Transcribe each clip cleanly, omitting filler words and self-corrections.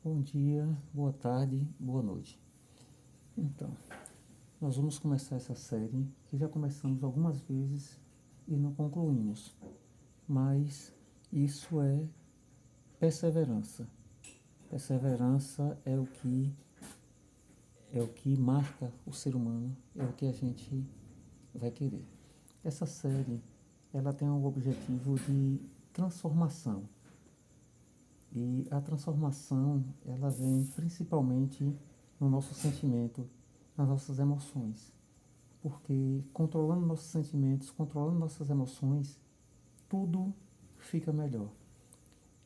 Bom dia, boa tarde, boa noite. Então, nós vamos começar essa série que já começamos algumas vezes e não concluímos, mas isso é perseverança. Perseverança é o que marca o ser humano, é o que a gente vai querer. Essa série, ela tem o objetivo de transformação. E a transformação, ela vem principalmente no nosso sentimento, nas nossas emoções. Porque controlando nossos sentimentos, controlando nossas emoções, tudo fica melhor.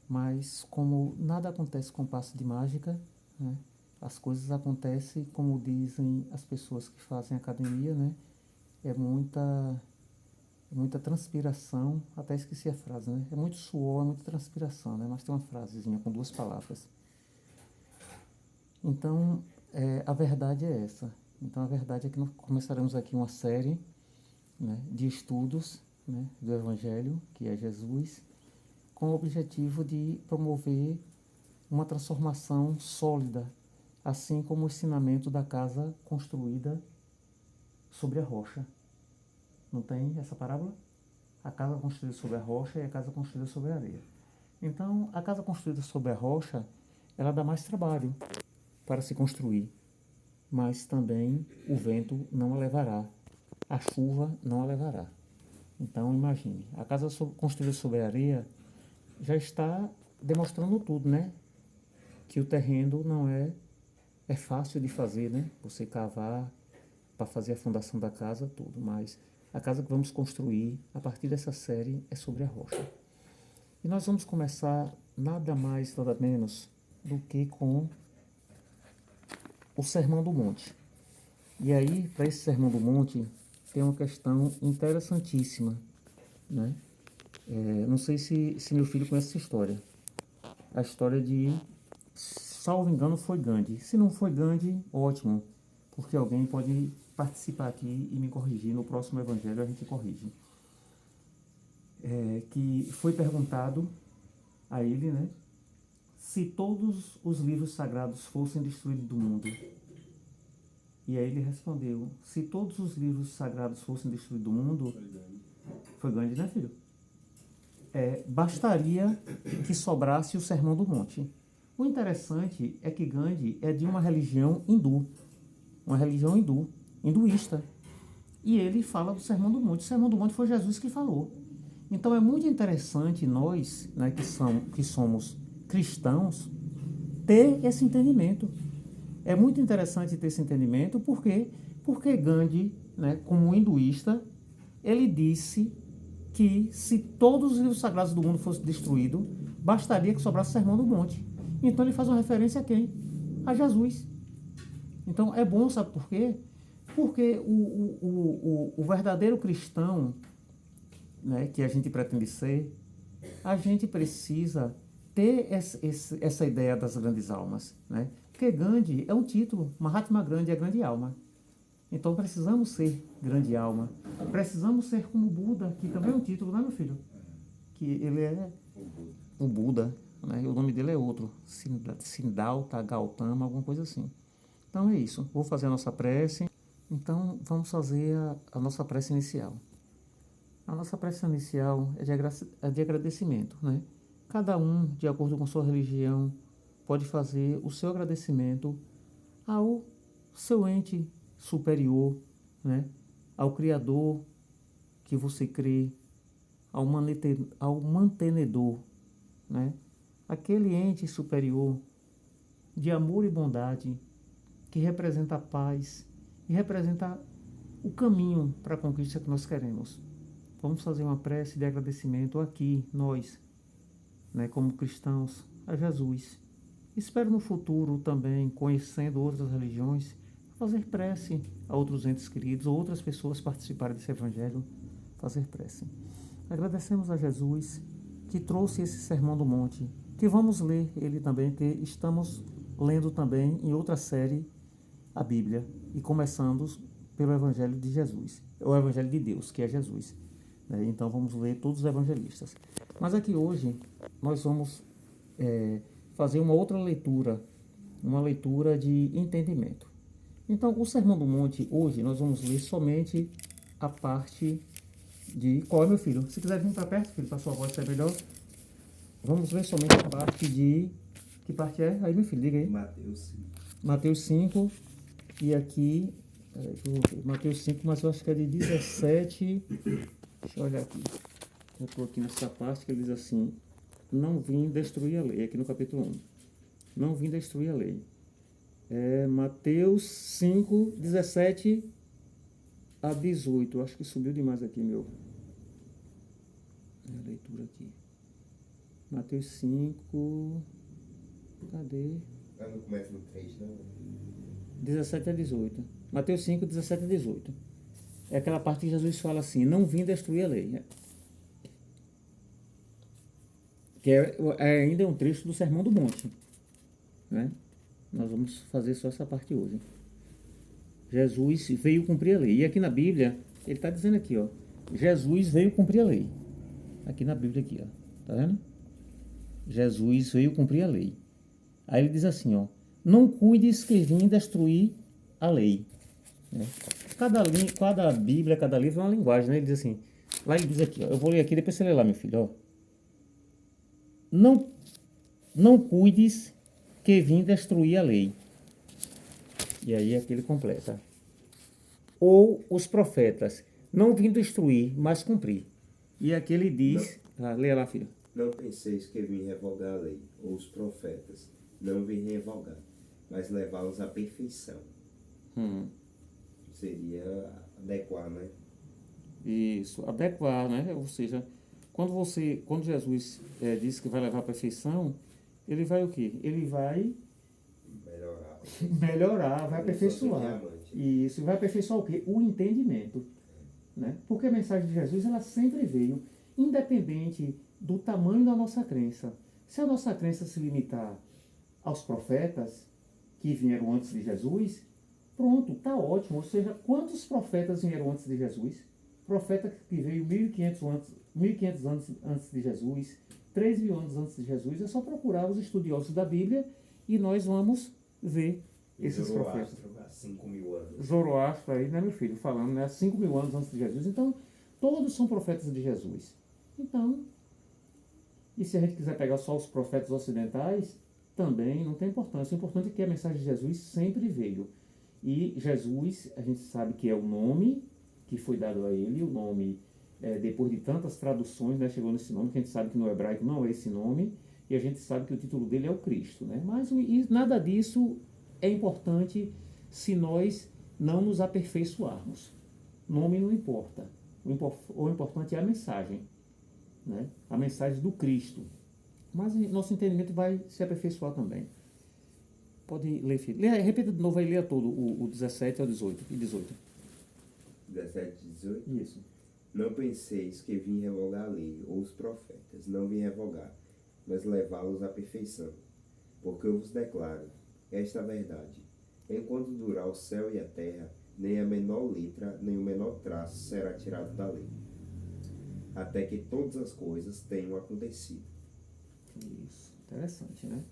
Mas como nada acontece com passe de mágica, né, as coisas acontecem como dizem as pessoas que fazem academia, né, é muita transpiração, até esqueci a frase, né? É muito suor, é muita transpiração, né? Mas tem uma frasezinha com duas palavras. Então, a verdade é essa. Então, a verdade é que nós começaremos aqui uma série, né, de estudos, né, do Evangelho, que é Jesus, com o objetivo de promover uma transformação sólida, assim como o ensinamento da casa construída sobre a rocha. Não tem essa parábola? A casa construída sobre a rocha e a casa construída sobre a areia. Então, a casa construída sobre a rocha, ela dá mais trabalho para se construir, mas também o vento não a levará, a chuva não a levará. Então, imagine, a casa construída sobre a areia já está demonstrando tudo, né? Que o terreno não é fácil de fazer, né? Você cavar para fazer a fundação da casa, tudo, mas a casa que vamos construir a partir dessa série é sobre a rocha. E nós vamos começar nada mais, nada menos do que com o Sermão do Monte. E aí, para esse Sermão do Monte, tem uma questão interessantíssima, né? Não sei se meu filho conhece essa história. A história de, salvo engano, foi Gandhi. Se não foi Gandhi, ótimo, porque alguém pode participar aqui e me corrigir. No próximo evangelho a gente corrige. Que foi perguntado a ele, né? Se todos os livros sagrados fossem destruídos do mundo. E aí ele respondeu, se todos os livros sagrados fossem destruídos do mundo... Foi Gandhi, né, filho? Bastaria que sobrasse o Sermão do Monte. O interessante é que Gandhi é de uma religião hindu, hinduísta. E ele fala do Sermão do Monte. O Sermão do Monte foi Jesus que falou. Então é muito interessante nós, né, que somos cristãos, ter esse entendimento. É muito interessante ter esse entendimento, porque Gandhi, né, como hinduísta, ele disse que se todos os livros sagrados do mundo fossem destruídos, bastaria que sobrasse o Sermão do Monte. Então ele faz uma referência a quem? A Jesus. Então é bom, sabe por quê? Porque o verdadeiro cristão, né, que a gente pretende ser, a gente precisa ter essa ideia das grandes almas, né? Porque Gandhi é um título, Mahatma Gandhi é grande alma. Então precisamos ser grande alma. Precisamos ser como Buda, que também é um título, não é, meu filho? Que ele é o Buda, né? E o nome dele é outro, Siddhartha Gautama, alguma coisa assim. Então é isso. Vou fazer a nossa prece. Então vamos fazer a nossa prece inicial. A nossa prece inicial é de agradecimento, né? Cada um, de acordo com sua religião, pode fazer o seu agradecimento ao seu ente superior, né? Ao Criador que você crê, ao mantenedor, né? Aquele ente superior de amor e bondade que representa a paz e representa o caminho para a conquista que nós queremos. Vamos fazer uma prece de agradecimento aqui, nós, né, como cristãos, a Jesus. Espero no futuro também, conhecendo outras religiões, fazer prece a outros entes queridos, ou outras pessoas participarem desse evangelho, fazer prece. Agradecemos a Jesus que trouxe esse Sermão do Monte, que vamos ler ele também, que estamos lendo também em outra série a Bíblia, e começando pelo Evangelho de Jesus, o Evangelho de Deus, que é Jesus. Então vamos ler todos os evangelistas. Mas aqui hoje nós vamos fazer uma outra leitura, uma leitura de entendimento. Então, o Sermão do Monte, hoje, nós vamos ler somente a parte de... Qual é, meu filho? Se quiser vir para perto, filho, para sua voz ser melhor. Vamos ler somente a parte de... Que parte é? Aí, meu filho, diga aí. Mateus 5. Mateus 5, e aqui... Mateus 5, mas eu acho que é de 17... Deixa eu olhar aqui. Eu estou aqui nessa parte que ele diz assim: não vim destruir a lei, aqui no capítulo 1. Não vim destruir a lei. Mateus 5, 17 a 18. Acho que subiu demais aqui, meu. A leitura aqui. Mateus 5. Cadê? Não começa no 3, não? 17 a 18. Mateus 5, 17 a 18. É aquela parte que Jesus fala assim: não vim destruir a lei. Que ainda um trecho do Sermão do Monte, né? Nós vamos fazer só essa parte hoje. Jesus veio cumprir a lei. E aqui na Bíblia, ele está dizendo aqui, ó, Jesus veio cumprir a lei. Aqui na Bíblia, aqui, ó, tá vendo? Jesus veio cumprir a lei. Aí ele diz assim, ó, não cuides que vim destruir a lei. Né? Cada Bíblia, cada livro é uma linguagem, né? Ele diz assim, lá ele diz aqui, ó, eu vou ler aqui, depois você lê lá, meu filho, ó. Não cuides que vim destruir a lei. E aí aqui ele completa. Ou os profetas, não vim destruir, mas cumprir. E aqui ele diz, leia lá, filho. Não penseis que vim revogar a lei, ou os profetas, não vim revogar, mas levá-los à perfeição. Seria adequar, né? Isso, adequar, né? Ou seja, quando Jesus diz que vai levar à perfeição, ele vai o quê? Ele vai melhorar, vai aperfeiçoar. E isso vai aperfeiçoar o quê? O entendimento. Né? Porque a mensagem de Jesus, ela sempre veio, independente do tamanho da nossa crença. Se a nossa crença se limitar aos profetas que vieram antes de Jesus, pronto, está ótimo. Ou seja, quantos profetas vieram antes de Jesus? Profeta que veio 1.500 anos antes de Jesus, 3.000 anos antes de Jesus. É só procurar os estudiosos da Bíblia e nós vamos ver esses profetas. 5.000 anos. Zoroastro aí, né, meu filho, falando, né, 5.000 anos antes de Jesus. Então, todos são profetas de Jesus. Então, e se a gente quiser pegar só os profetas ocidentais, também não tem importância. O importante é que a mensagem de Jesus sempre veio. E Jesus, a gente sabe que é o nome que foi dado a ele, o nome, depois de tantas traduções, né, chegou nesse nome, que a gente sabe que no hebraico não é esse nome, e a gente sabe que o título dele é o Cristo. Né? Mas nada disso é importante se nós não nos aperfeiçoarmos. Nome não importa. O importante é a mensagem. Né? A mensagem do Cristo. Mas nosso entendimento vai se aperfeiçoar também. Pode ler, filho. Repita de novo aí, leia todo, o 17 ao 18. E 18. 17 e 18? Isso. Não penseis que vim revogar a lei, ou os profetas, não vim revogar, mas levá-los à perfeição. Porque eu vos declaro esta verdade. Enquanto durar o céu e a terra, nem a menor letra, nem o menor traço será tirado da lei, até que todas as coisas tenham acontecido. Isso, interessante, né?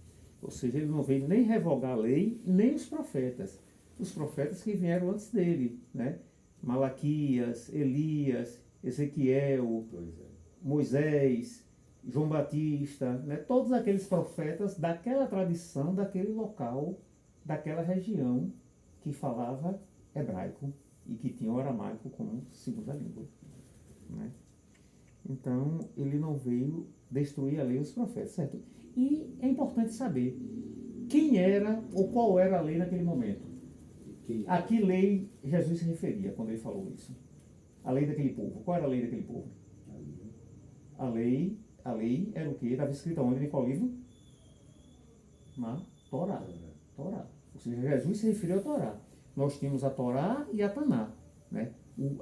Ou seja, ele não veio nem revogar a lei, nem os profetas. Os profetas que vieram antes dele, né? Malaquias, Elias, Ezequiel, Moisés, João Batista, né? Todos aqueles profetas daquela tradição, daquele local, daquela região que falava hebraico e que tinha o aramaico como segunda língua. Né? Então, ele não veio destruir a lei dos profetas, certo? E é importante saber quem era ou qual era a lei naquele momento. A que lei Jesus se referia quando ele falou isso? A lei daquele povo. Qual era a lei daquele povo? A lei era o quê? Estava escrita onde? Em qual livro? Na Torá. Torá. Ou seja, Jesus se referiu à Torá. Nós tínhamos a Torá e a Taná. Né?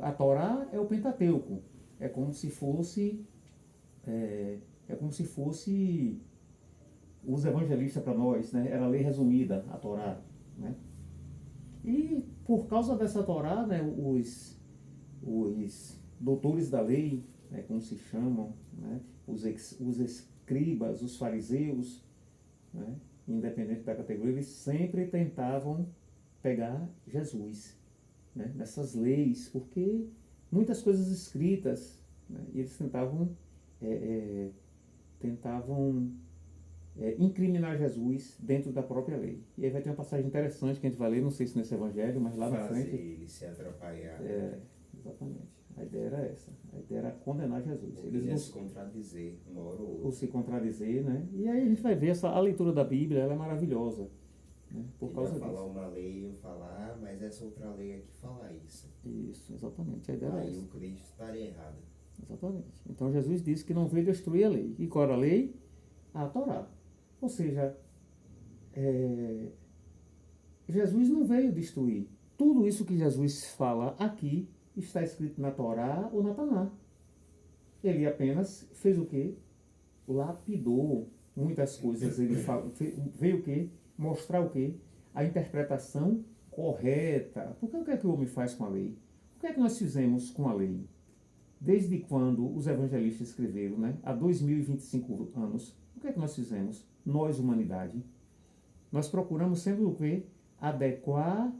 A Torá é o Pentateuco. É como se fosse os evangelistas para nós, né? Era a lei resumida, a Torá. Né? E por causa dessa Torá, né, os doutores da lei, né, como se chamam, né, os escribas, os fariseus, né, independente da categoria, eles sempre tentavam pegar Jesus, né, nessas leis, porque muitas coisas escritas, né, e eles tentavam incriminar Jesus dentro da própria lei. E aí vai ter uma passagem interessante que a gente vai ler, não sei se nesse evangelho, mas lá na frente. Ele se atrapalhar. Exatamente. A ideia era essa. A ideia era condenar Jesus. Eles iam se contradizer uma hora ou outra. Ou se contradizer, né? E aí a gente vai ver a leitura da Bíblia, ela é maravilhosa, né? Por causa disso. Falar uma lei, eu falar, mas essa outra lei aqui fala isso. Isso, exatamente. A ideia era aí essa. o Cristo estaria errado. Exatamente. Então Jesus disse que não veio destruir a lei. E qual era a lei? A Torá. Ou seja, Jesus não veio destruir. Tudo isso que Jesus fala aqui está escrito na Torá ou na Taná. Ele apenas fez o quê? Lapidou muitas coisas. Ele veio o quê? Mostrar o quê? A interpretação correta. Porque o que é que o homem faz com a lei? O que é que nós fizemos com a lei? Desde quando os evangelistas escreveram, né? Há 2025 anos, o que é que nós fizemos? Nós, humanidade, nós procuramos sempre o quê? Adequar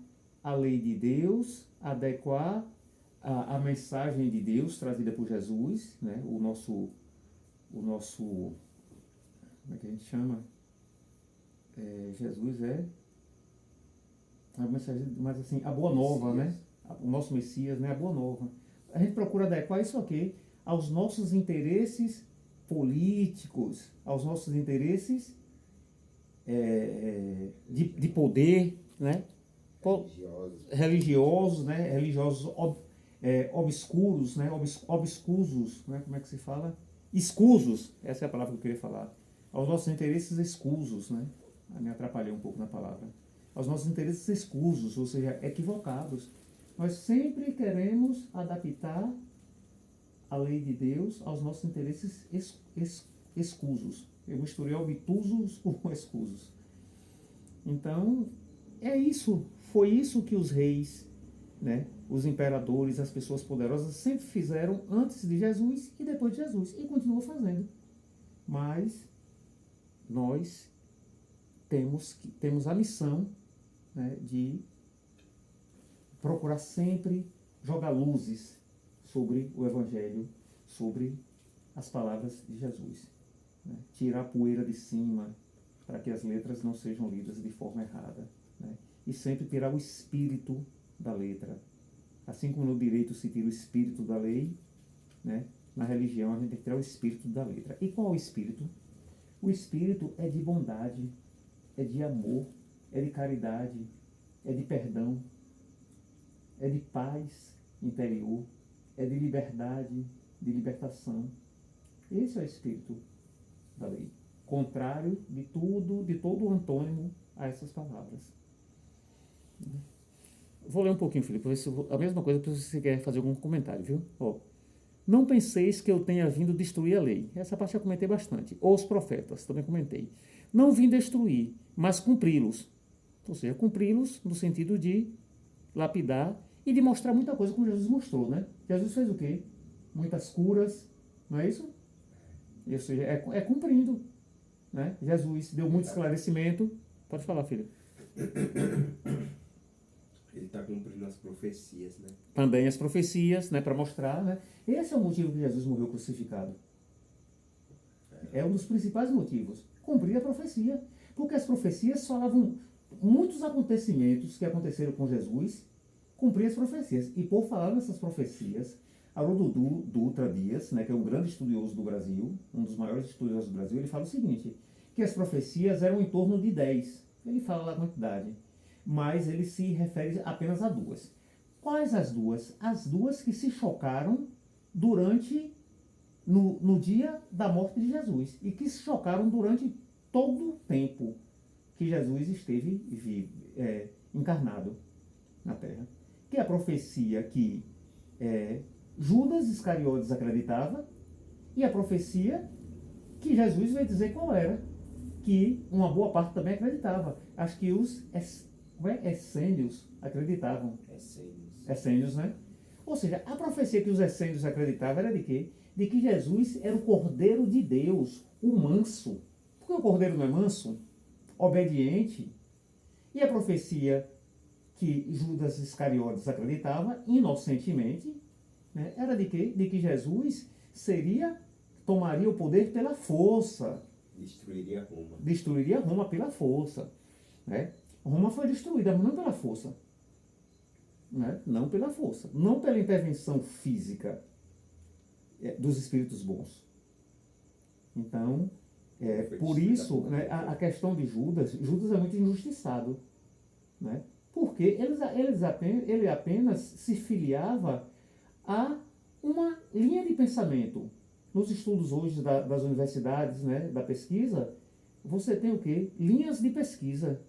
a lei de Deus, adequar a mensagem de Deus trazida por Jesus, né? O nosso, como é que a gente chama? Jesus é a mensagem, mas assim, a boa nova, né? O nosso Messias, né? A boa nova. A gente procura adequar isso aqui aos nossos interesses políticos, aos nossos interesses de poder, né? Religiosos, né? Religiosos obscuros, né? Obscusos, né? Como é que se fala? Escusos, essa é a palavra que eu queria falar. Aos nossos interesses escusos, né? Me atrapalhei um pouco na palavra. Aos nossos interesses escusos, ou seja, equivocados. Nós sempre queremos adaptar a lei de Deus aos nossos interesses escusos. Eu misturei obtusos com escusos. Então, foi isso que os reis, né, os imperadores, as pessoas poderosas sempre fizeram antes de Jesus e depois de Jesus, e continuam fazendo. Mas nós temos a missão, né, de procurar sempre jogar luzes sobre o Evangelho, sobre as palavras de Jesus, né? Tirar a poeira de cima para que as letras não sejam lidas de forma errada, né? E sempre tirar o espírito da letra. Assim como no direito se tira o espírito da lei, né? Na religião a gente tem que tirar o espírito da letra. E qual é o espírito? O espírito é de bondade, é de amor, é de caridade, é de perdão, é de paz interior, é de liberdade, de libertação. Esse é o espírito da lei. Contrário de todo o antônimo a essas palavras. Vou ler um pouquinho, Felipe, a mesma coisa para você quer fazer algum comentário, viu? Não penseis que eu tenha vindo destruir a lei. Essa parte eu comentei bastante. Ou os profetas, também comentei. Não vim destruir, mas cumpri-los. Ou seja, cumpri-los no sentido de lapidar e de mostrar muita coisa como Jesus mostrou, né? Jesus fez o quê? Muitas curas, não é isso? Ou seja, é cumprindo, né? Jesus deu muito esclarecimento. Pode falar, filho. Ele está cumprindo as profecias, né? Também as profecias, né? Para mostrar, né? Esse é o motivo que Jesus morreu crucificado. É um dos principais motivos. Cumprir a profecia. Porque as profecias falavam muitos acontecimentos que aconteceram com Jesus, cumprir as profecias. E por falar nessas profecias, Haroldo Dutra Dias, né, que é um grande estudioso do Brasil, um dos maiores estudiosos do Brasil, ele fala o seguinte, que as profecias eram em torno de 10. Ele fala lá a quantidade, mas ele se refere apenas a 2. Quais as 2? As 2 que se chocaram no dia da morte de Jesus e que se chocaram durante todo o tempo que Jesus esteve encarnado na Terra. Que é a profecia que Judas Iscariotes acreditava e a profecia que Jesus veio dizer qual era, que uma boa parte também acreditava. Acho que os essênios acreditavam. Essênios, né? Ou seja, a profecia que os essênios acreditavam era de quê? De que Jesus era o Cordeiro de Deus, o manso. Por que o Cordeiro não é manso? obediente. E a profecia que Judas Iscariotes acreditava, inocentemente, né, era de quê? De que Jesus tomaria o poder pela força. Destruiria Roma pela força. Né? Roma foi destruída, mas não pela força. Né? Não pela força. Não pela intervenção física dos espíritos bons. Então, por isso, né, a questão de Judas é muito injustiçado. Né? Porque ele apenas se filiava a uma linha de pensamento. Nos estudos hoje das universidades, né, da pesquisa, você tem o quê? Linhas de pesquisa,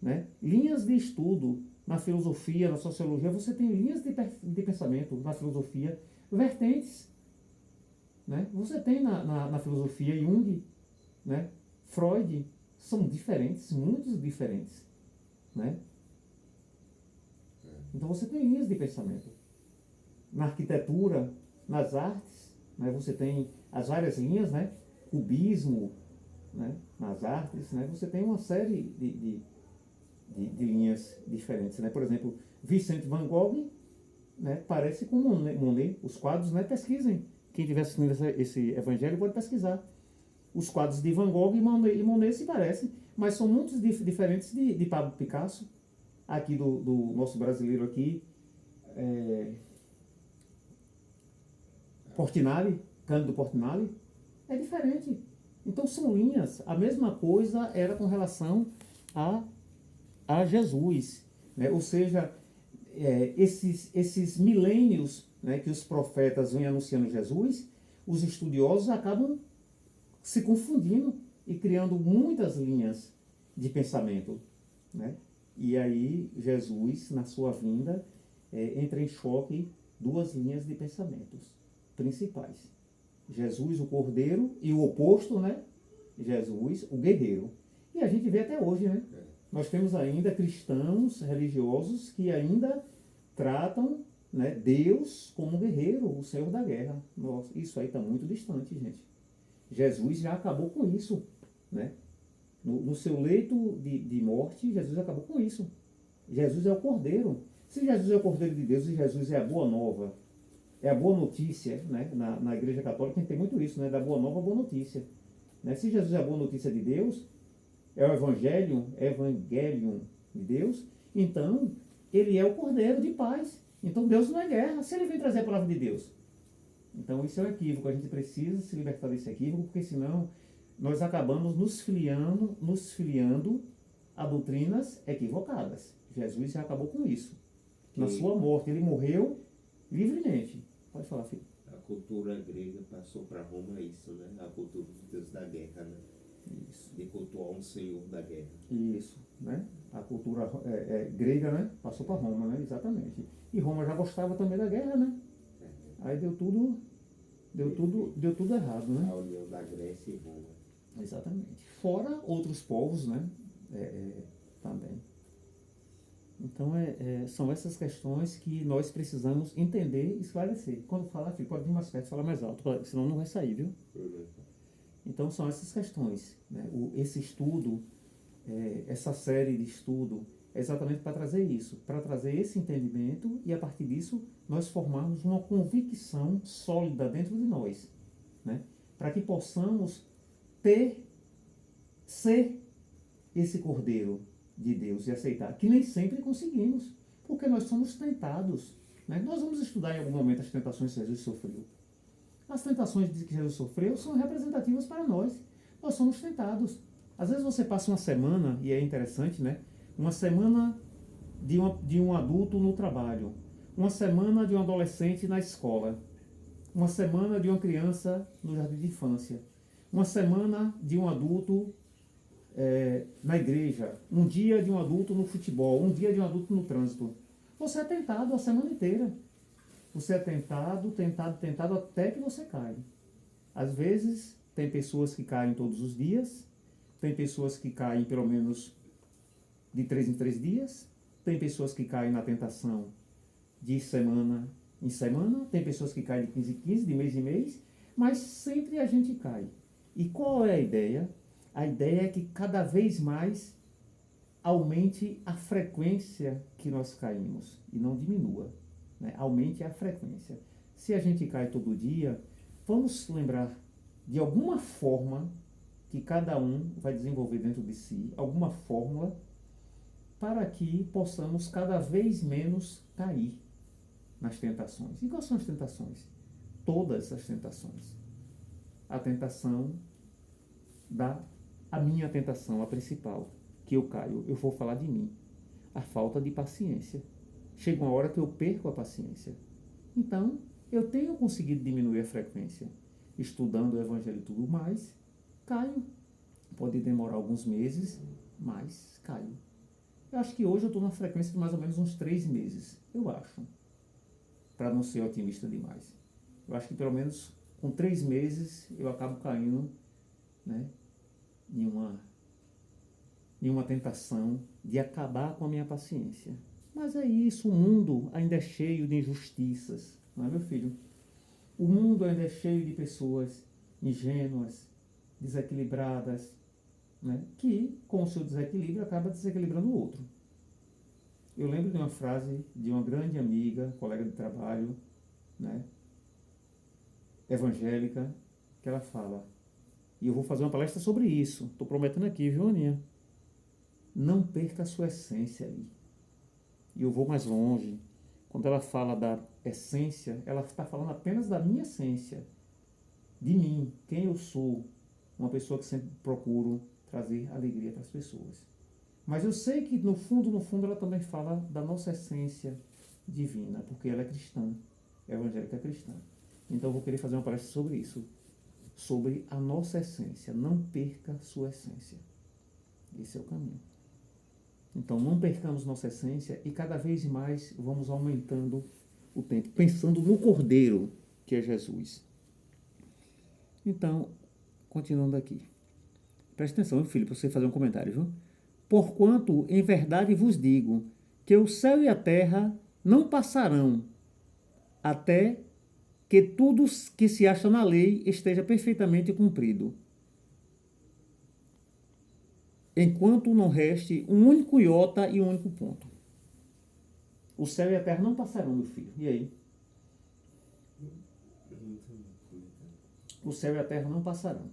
né? Linhas de estudo. Na filosofia, na sociologia, você tem linhas de pensamento. Na filosofia, vertentes. Né? Você tem na filosofia Jung, né? Freud, são diferentes, muito diferentes. Né? Então você tem linhas de pensamento. Na arquitetura, nas artes, né? Você tem as várias linhas, né? Cubismo, né? Nas artes, né? Você tem uma série de linhas diferentes. Né? Por exemplo, Vicente Van Gogh, né? Parece com Monet. Os quadros, né? Pesquisem. Quem estiver assistindo esse evangelho pode pesquisar. Os quadros de Van Gogh e Monet se parecem, mas são muito diferentes de Pablo Picasso. Aqui do nosso brasileiro aqui, Portinari, Cândido Portinari, é diferente. Então são linhas. A mesma coisa era com relação a Jesus. Né? Ou seja, esses milênios, né, que os profetas vêm anunciando Jesus, os estudiosos acabam se confundindo e criando muitas linhas de pensamento. Né? E aí Jesus, na sua vinda, entra em choque duas linhas de pensamentos principais. Jesus, o cordeiro, e o oposto, né? Jesus, o guerreiro. E a gente vê até hoje, né? Nós temos ainda cristãos religiosos que ainda tratam, né, Deus como um guerreiro, o Senhor da guerra. Nossa, isso aí está muito distante, gente. Jesus já acabou com isso. Né? No seu leito de morte, Jesus acabou com isso. Jesus é o cordeiro. Se Jesus é o cordeiro de Deus e Jesus é a boa nova, é a boa notícia, né? Na Igreja Católica a gente tem muito isso, né? Da boa nova, a boa notícia. Né? Se Jesus é a boa notícia de Deus, é o evangelium de Deus, então ele é o cordeiro de paz. Então Deus não é guerra, se ele vem trazer a palavra de Deus. Então isso é um equívoco, a gente precisa se libertar desse equívoco, porque senão nós acabamos nos filiando a doutrinas equivocadas. Jesus já acabou com isso. Na sua morte, ele morreu livremente. Pode falar, filho. A cultura grega passou para Roma isso, né? A cultura do Deus da guerra, né? Isso. De cultuar um senhor da guerra. Isso, né? A cultura grega, né? Passou para Roma, né? Exatamente. E Roma já gostava também da guerra, né? Aí deu tudo errado, né? A união da Grécia e Roma. Exatamente. Fora outros povos, né? Também. Então, são essas questões que nós precisamos entender e esclarecer. Quando falar, filho, pode vir mais perto, falar mais alto, senão não vai sair, viu? Então, são essas questões. Né? Esse estudo, essa série de estudo, é exatamente para trazer isso, para trazer esse entendimento e, a partir disso, nós formarmos uma convicção sólida dentro de nós. Né? Para que possamos ser esse cordeiro de Deus e aceitar, que nem sempre conseguimos, porque nós somos tentados. Né? Nós vamos estudar em algum momento as tentações que Jesus sofreu. As tentações que Jesus sofreu são representativas para nós. Nós somos tentados. Às vezes você passa uma semana, e é interessante, né? Uma semana de um adulto no trabalho, uma semana de um adolescente na escola, uma semana de uma criança no jardim de infância, uma semana de um adulto na igreja, um dia de um adulto no futebol, um dia de um adulto no trânsito. Você é tentado a semana inteira. Você é tentado até que você cai. Às vezes, tem pessoas que caem todos os dias, tem pessoas que caem pelo menos de 3 em 3 dias, tem pessoas que caem na tentação de semana em semana, tem pessoas que caem de 15 em 15, de mês em mês, mas sempre a gente cai. E qual é a ideia? A ideia é que cada vez mais aumente a frequência que nós caímos e não diminua, né? Aumente a frequência. Se a gente cai todo dia, vamos lembrar de alguma forma que cada um vai desenvolver dentro de si, alguma fórmula para que possamos cada vez menos cair nas tentações. E quais são as tentações? Todas as tentações. A tentação a minha tentação, a principal, que eu caio, eu vou falar de mim. A falta de paciência. Chega uma hora que eu perco a paciência. Então, eu tenho conseguido diminuir a frequência. Estudando o Evangelho e tudo mais, caio. Pode demorar alguns meses, mas caio. Eu acho que hoje eu estou na frequência de mais ou menos uns 3 meses. Eu acho. Para não ser otimista demais. Eu acho que pelo menos com 3 meses eu acabo caindo, né, em uma tentação de acabar com a minha paciência. Mas é isso, o mundo ainda é cheio de injustiças, não é, meu filho? O mundo ainda é cheio de pessoas ingênuas, desequilibradas, né, que com o seu desequilíbrio acaba desequilibrando o outro. Eu lembro de uma frase de uma grande amiga, colega de trabalho, né, evangélica, que ela fala, e eu vou fazer uma palestra sobre isso, estou prometendo aqui, viu, Aninha? Não perca a sua essência ali. E eu vou mais longe. Quando ela fala da essência, ela está falando apenas da minha essência, de mim, quem eu sou, uma pessoa que sempre procuro trazer alegria para as pessoas. Mas eu sei que no fundo, ela também fala da nossa essência divina, porque ela é cristã, evangélica cristã. Então eu vou querer fazer uma palestra sobre isso, sobre a nossa essência. Não perca sua essência. Esse é o caminho. Então não percamos nossa essência e cada vez mais vamos aumentando o tempo, pensando no Cordeiro, que é Jesus. Então, continuando aqui. Presta atenção, filho, para você fazer um comentário, viu? Porquanto, em verdade vos digo, que o céu e a terra não passarão, até que tudo que se acha na lei esteja perfeitamente cumprido. Enquanto não reste um único iota e um único ponto. O céu e a terra não passarão, meu filho. E aí? O céu e a terra não passarão.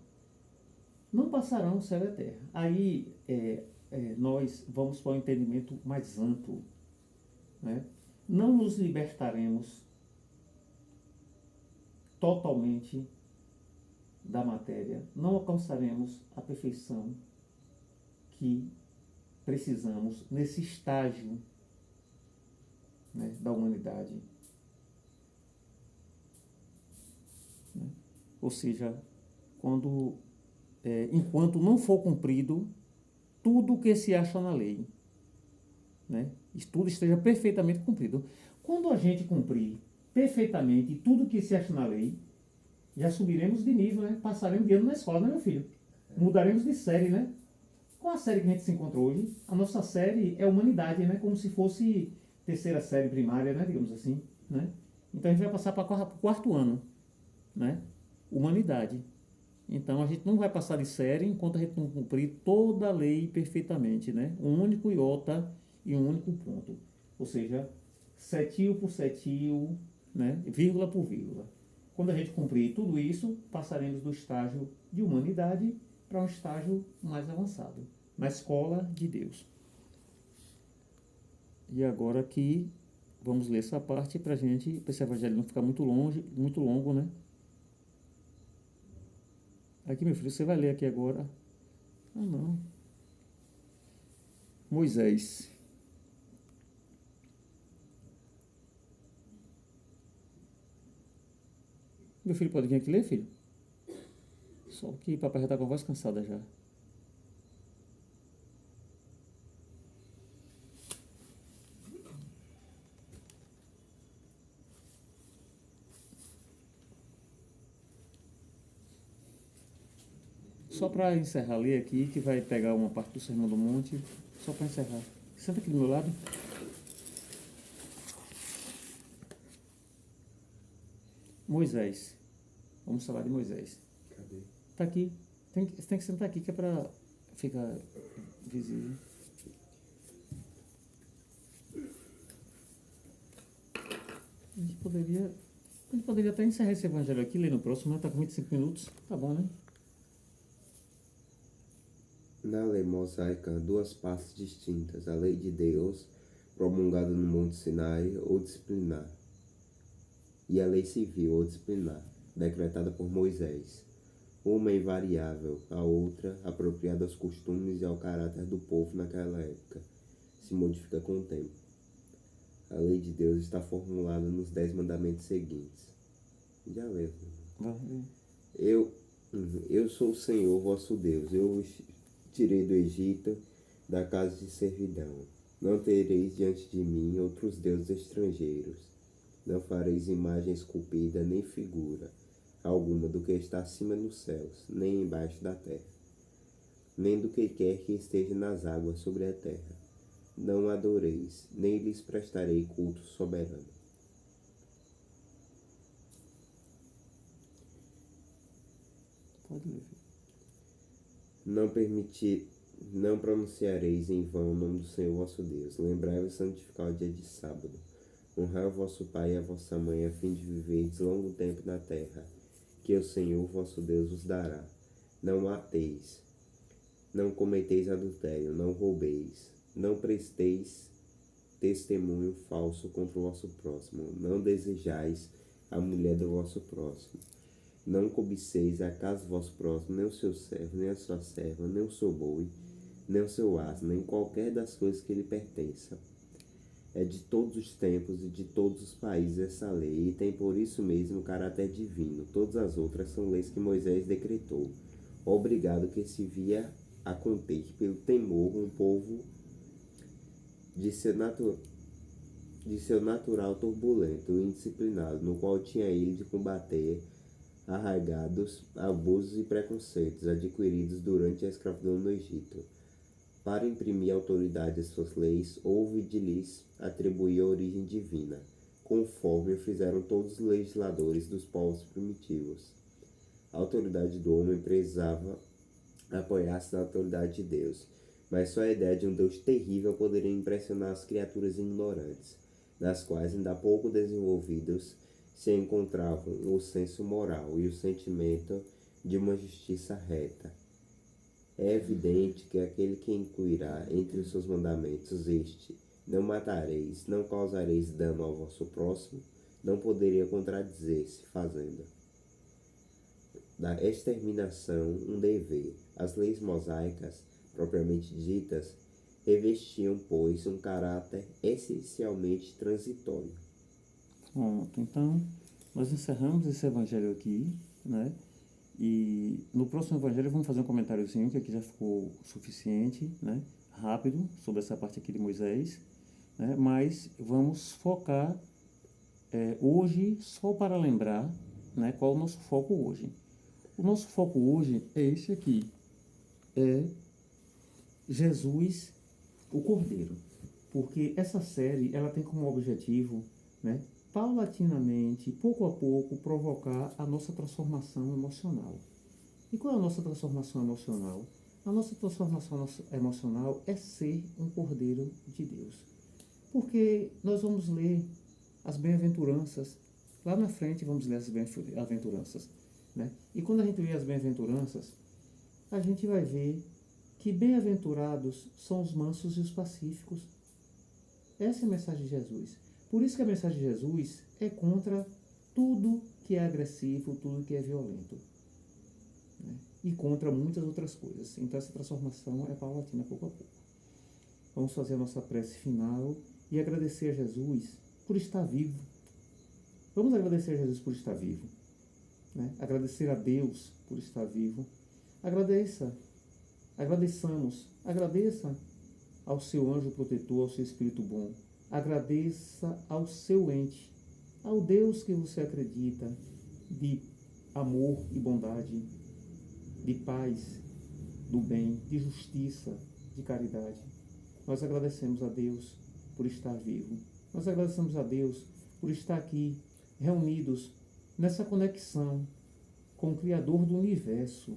Não passarão o céu e a terra. Aí nós vamos para um entendimento mais amplo, né? Não nos libertaremos totalmente da matéria, não alcançaremos a perfeição que precisamos nesse estágio, né, da humanidade. Né? Ou seja, enquanto não for cumprido tudo o que se acha na lei, né? Tudo esteja perfeitamente cumprido. Quando a gente cumprir perfeitamente tudo que se acha na lei, já subiremos de nível, né? Passaremos de ano na escola, né, meu filho? Mudaremos de série, né? Qual a série que a gente se encontra hoje? A nossa série é humanidade, né? Como se fosse terceira série primária, né? Digamos assim, né? Então a gente vai passar para o 4º ano, né? Humanidade. Então a gente não vai passar de série enquanto a gente não cumprir toda a lei perfeitamente, né? Um único iota e um único ponto. Ou seja, setio por setio, né? Vírgula por vírgula. Quando a gente cumprir tudo isso, passaremos do estágio de humanidade para um estágio mais avançado, na escola de Deus. E agora aqui, vamos ler essa parte para esse evangelho não ficar muito longo, né? Aqui, meu filho, você vai ler aqui agora. Ah, não. Moisés. Meu filho pode vir aqui ler, filho? Só que papai já está com a voz cansada já. Só para encerrar, ler aqui, que vai pegar uma parte do Sermão do Monte, só para encerrar. Senta aqui do meu lado. Moisés. Vamos falar de Moisés. Cadê? Está aqui. Tem que sentar aqui que é para ficar visível. A gente poderia até encerrar esse evangelho aqui, ler no próximo, mas está com 25 minutos. Tá bom, né? Na lei mosaica, há duas partes distintas: a lei de Deus, promulgada no Monte Sinai, ou disciplinar, e a lei civil, ou disciplinar, decretada por Moisés. Uma é invariável, a outra, apropriada aos costumes e ao caráter do povo naquela época, se modifica com o tempo. A lei de Deus está formulada nos 10 mandamentos seguintes. Já leu? Eu sou o Senhor vosso Deus. Eu os tirei do Egito, da casa de servidão. Não tereis diante de mim outros deuses estrangeiros. Não fareis imagem esculpida, nem figura alguma do que está acima nos céus, nem embaixo da terra, nem do que quer que esteja nas águas sobre a terra. Não adoreis, nem lhes prestarei culto soberano. Pode ler. Não pronunciareis em vão o nome do Senhor vosso Deus. Lembrai-vos de santificar o dia de sábado. Honrai o vosso pai e a vossa mãe, a fim de viverdes longo tempo na terra, que o Senhor vosso Deus vos dará. Não mateis, não cometeis adultério, não roubeis, não presteis testemunho falso contra o vosso próximo, não desejais a mulher do vosso próximo, não cobiceis a casa do vosso próximo, nem o seu servo, nem a sua serva, nem o seu boi, nem o seu asno, nem qualquer das coisas que lhe pertençam. É de todos os tempos e de todos os países essa lei, e tem por isso mesmo caráter divino. Todas as outras são leis que Moisés decretou, obrigado que se via a conter pelo temor um povo de seu natural turbulento e indisciplinado, no qual tinha ele de combater arraigados abusos e preconceitos adquiridos durante a escravidão no Egito. Para imprimir autoridade às suas leis, houve de lhes atribuir a origem divina, conforme o fizeram todos os legisladores dos povos primitivos. A autoridade do homem precisava apoiar-se na autoridade de Deus, mas só a ideia de um Deus terrível poderia impressionar as criaturas ignorantes, das quais ainda pouco desenvolvidos se encontravam o senso moral e o sentimento de uma justiça reta. É evidente que aquele que incluirá entre os seus mandamentos este: não matareis, não causareis dano ao vosso próximo, não poderia contradizer-se, fazendo da exterminação um dever. As leis mosaicas, propriamente ditas, revestiam, pois, um caráter essencialmente transitório. Pronto, então nós encerramos esse evangelho aqui, né? E no próximo evangelho vamos fazer um comentáriozinho, que aqui já ficou suficiente, né? Rápido, sobre essa parte aqui de Moisés, né? Mas vamos focar hoje, só para lembrar, né, qual é o nosso foco hoje. O nosso foco hoje é esse aqui, é Jesus, o Cordeiro. Porque essa série, ela tem como objetivo, né, paulatinamente, pouco a pouco, provocar a nossa transformação emocional. E qual é a nossa transformação emocional? A nossa transformação emocional é ser um Cordeiro de Deus. Porque nós vamos ler as bem-aventuranças, lá na frente vamos ler as bem-aventuranças, né? E quando a gente lê as bem-aventuranças, a gente vai ver que bem-aventurados são os mansos e os pacíficos. Essa é a mensagem de Jesus. Por isso que a mensagem de Jesus é contra tudo que é agressivo, tudo que é violento, né? E contra muitas outras coisas. Então essa transformação é paulatina, pouco a pouco. Vamos fazer a nossa prece final e agradecer a Jesus por estar vivo. Vamos agradecer a Jesus por estar vivo, né? Agradecer a Deus por estar vivo. Agradeça ao seu anjo protetor, ao seu Espírito bom. Agradeça ao seu ente, ao Deus que você acredita, de amor e bondade, de paz, do bem, de justiça, de caridade. Nós agradecemos a Deus por estar vivo. Nós agradecemos a Deus por estar aqui, reunidos nessa conexão com o Criador do Universo,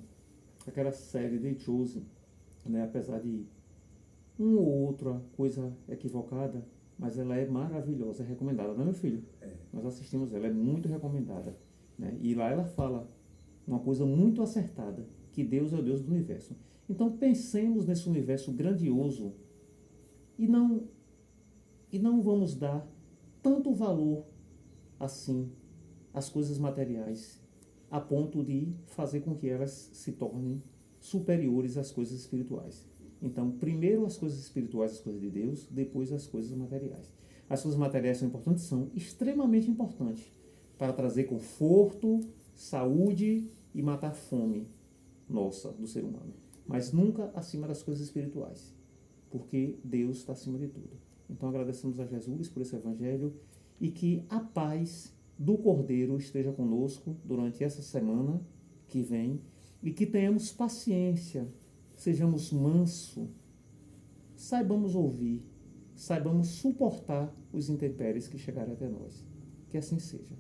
aquela série The Chosen, né, apesar de uma ou outra coisa equivocada, mas ela é maravilhosa, é recomendada, não é, meu filho? Nós assistimos ela, é muito recomendada, né? E lá ela fala uma coisa muito acertada, que Deus é o Deus do universo. Então pensemos nesse universo grandioso e não vamos dar tanto valor assim às coisas materiais, a ponto de fazer com que elas se tornem superiores às coisas espirituais. Então, primeiro as coisas espirituais, as coisas de Deus, depois as coisas materiais. As coisas materiais são importantes? São extremamente importantes para trazer conforto, saúde e matar fome nossa, do ser humano. Mas nunca acima das coisas espirituais, porque Deus está acima de tudo. Então agradecemos a Jesus por esse evangelho e que a paz do Cordeiro esteja conosco durante essa semana que vem e que tenhamos paciência, sejamos mansos, saibamos ouvir, saibamos suportar os intempéries que chegarem até nós. Que assim seja.